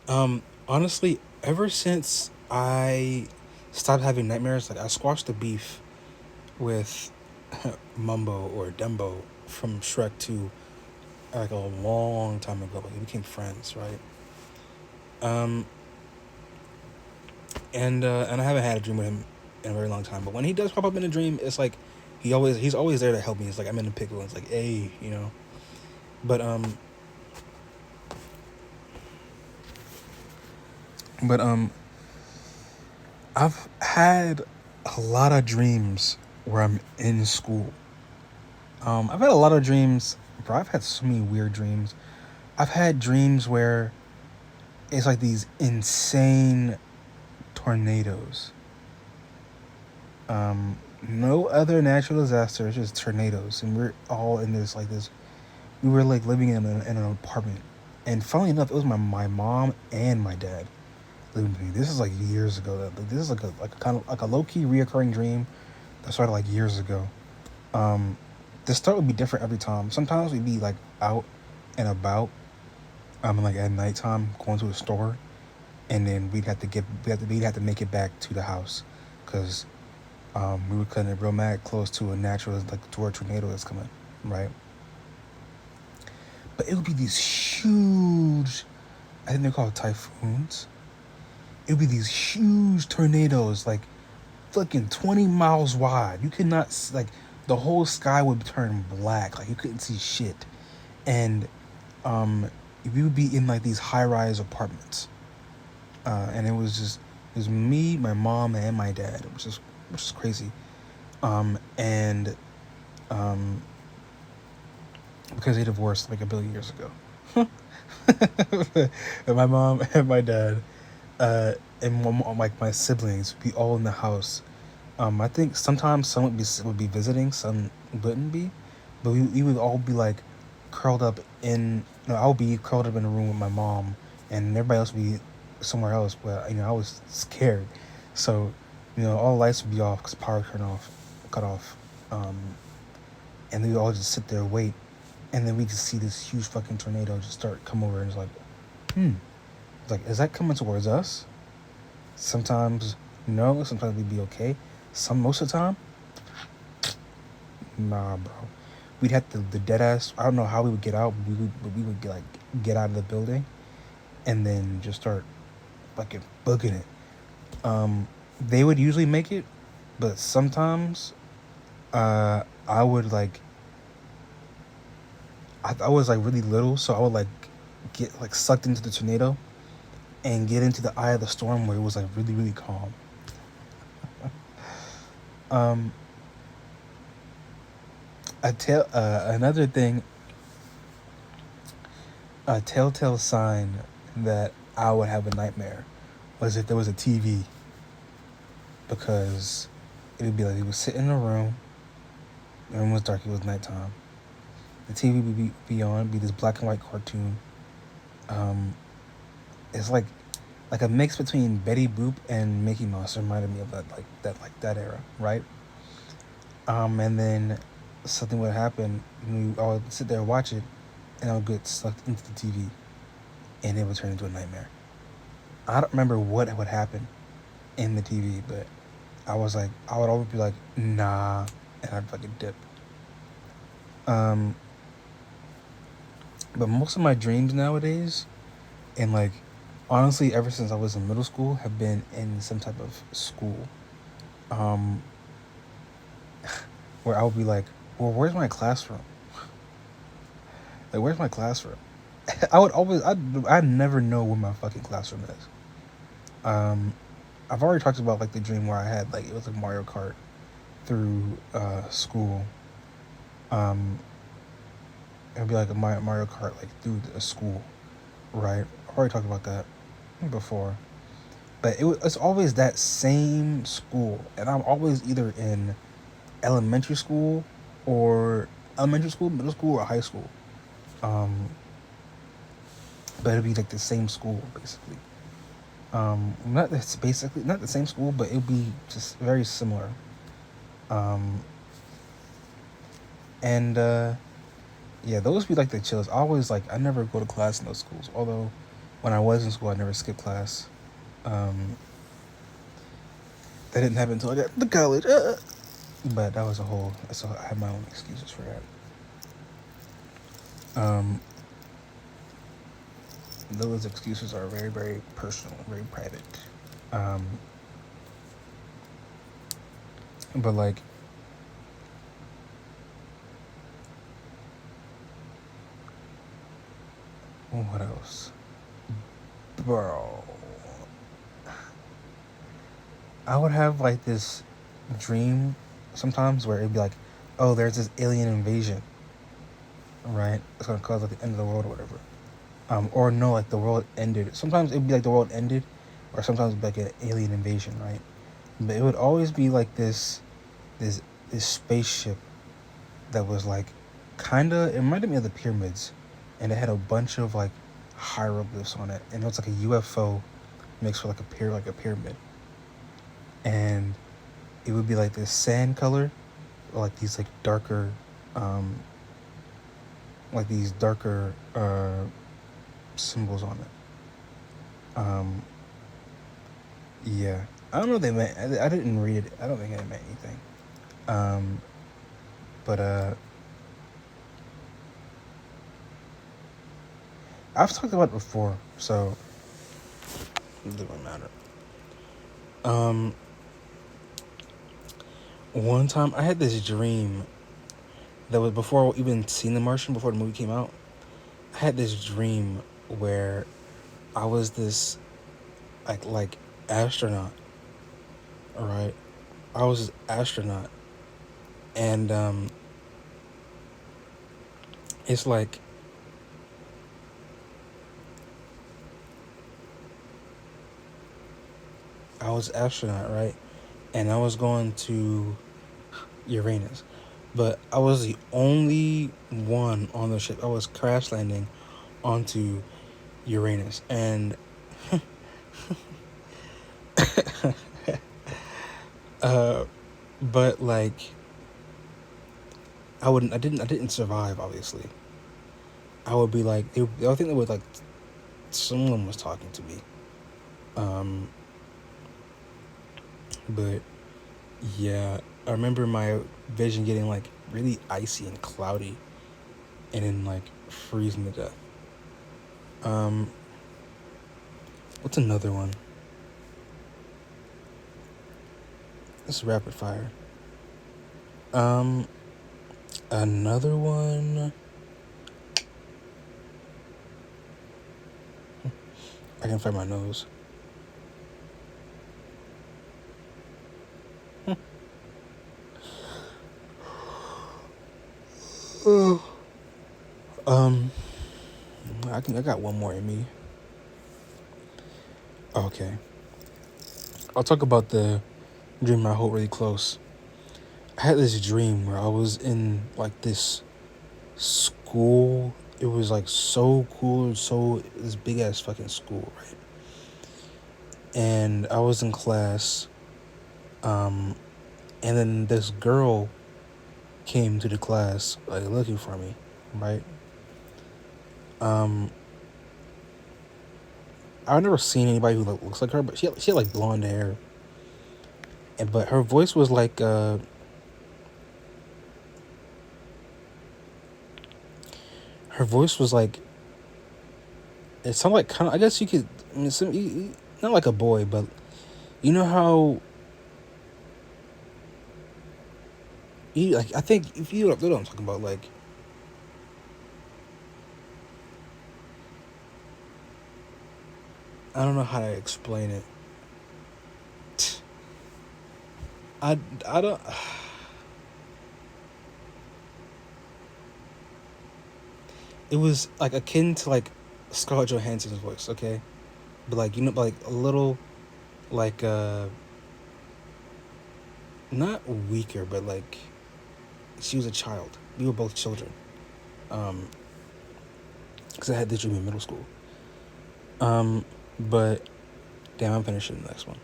Honestly, ever since I stopped having nightmares, like I squashed the beef with Mumbo or Dumbo from Shrek 2 like a long time ago. Like we became friends, right? Um, and I haven't had a dream with him in a very long time. But when he does pop up in a dream, it's like he's always there to help me. It's like I'm in a pickle. And it's like, hey, you know. But um, but I've had a lot of dreams where I'm in school. I've had a lot of dreams, bro. I've had so many weird dreams. I've had dreams where it's like these insane tornadoes. No other natural disasters, just tornadoes, and we're all in this like this. We were like living in an apartment, and funnily enough, it was my mom and my dad living with me. This is like years ago. Like, this is like a kind of like a low key reoccurring dream that started like years ago. Um, the start would be different every time. Sometimes we'd be like out and about, like at nighttime, going to a store, and then we'd have to make it back to the house, because we were cutting it real mad close to a natural like to a tornado that's coming, right? But it would be these huge, I think they're called typhoons. It would be these huge tornadoes, like fucking 20 miles wide. You could not like the whole sky would turn black, like you couldn't see shit, and um, we would be in like these high-rise apartments, and it was me, my mom, and my dad, which is crazy. And because they divorced like a billion years ago. And my mom and my dad, and like my siblings, would be all in the house. I think sometimes some would be visiting, some wouldn't be, but we would all be like curled up in. No, I would be curled up in a room with my mom, and everybody else would be somewhere else. But I was scared, so all the lights would be off because power cut off, um, and we would all just sit there and wait, and then we just see this huge fucking tornado just start come over, and it's like, it's like, is that coming towards us? Sometimes no, sometimes we'd be okay. Most of the time, nah, bro. We'd have to the dead ass. I don't know how we would get out. But we would get get out of the building, and then just start fucking booking it. They would usually make it, but sometimes, I would like. I was like really little, so I would like get like sucked into the tornado and get into the eye of the storm where it was like really really calm. Um, another thing, a telltale sign that I would have a nightmare was if there was a TV, because it would be like he was sitting in a room. The room was dark. It was nighttime. The TV would be on. Be this black and white cartoon. Um, it's like a mix between Betty Boop and Mickey Mouse. It reminded me of that era, right? And then something would happen. And I would sit there and watch it, and I would get sucked into the TV, and it would turn into a nightmare. I don't remember what would happen in the TV, but I would always be like, nah, and I'd fucking dip. Um, but most of my dreams nowadays, and like, honestly, ever since I was in middle school, have been in some type of school, um, where I would be like, well, where's my classroom? Like, where's my classroom? I'd never know where my fucking classroom is. Um, I've already talked about like the dream where I had like it was like Mario Kart through school. Um, it'd be like a Mario Kart like through a school, right? I've already talked about that before, but it's always that same school, and I'm always either in elementary school or elementary school, middle school, or high school. Um, but it'd be like the same school basically. Not it's basically not the same school, but it'd be just very similar. Um, and yeah, those be like the chills. I always like I never go to class in those schools, although when I was in school, I never skipped class. That didn't happen until I got to college. But that was a whole. So I had my own excuses for that. Those excuses are very, very personal, very private. Um, but like, what else, bro? I would have like this dream sometimes where it'd be like, oh, there's this alien invasion, right? It's gonna cause like the end of the world or whatever. Or no, like the world ended. Sometimes it'd be like the world ended, or sometimes it'd be like an alien invasion, right? But it would always be like this, this spaceship that was like, kinda. It reminded me of the pyramids, and it had a bunch of like hieroglyphs on it, and it was like a UFO mixed with like a pyramid, and it would be like this sand color, or like these um, darker symbols on it. Yeah, I don't know what they meant. I didn't read it. I don't think it meant anything. Um, but I've talked about it before, so it doesn't matter. Um, One time I had this dream that was before I even seen The Martian, before the movie came out. I had this dream where I was this like astronaut, right? I was this astronaut, and it's like I was astronaut, right? And I was going to Uranus, but I was the only one on the ship. I was crash landing onto Uranus, and uh, but like I didn't survive. Obviously, I would be like, I think they would like, someone was talking to me, um, but yeah, I remember my vision getting like really icy and cloudy, and then like freezing to death. Um, what's another one? This is rapid fire. Um, Another one. I can find my nose. um, I got one more in me. Okay, I'll talk about the dream I hold really close. I had this dream where I was in like this school. It was like so cool, so this big ass fucking school, right? And I was in class, um, and then this girl came to the class like looking for me, right? Um, I've never seen anybody who looks like her, but she had like blonde hair, and but her voice was like her voice was like, it sounded like kind of, I guess you could, I mean, not like a boy, but you know how you like, I think if you know what I'm talking about, like, I don't know how to explain it. I don't. It was like akin to like Scarlett Johansson's voice, okay, but like, you know, like a little like not weaker, but like she was a child. We were both children. Um, because I had this dream in middle school. But damn, I'm finishing the next one.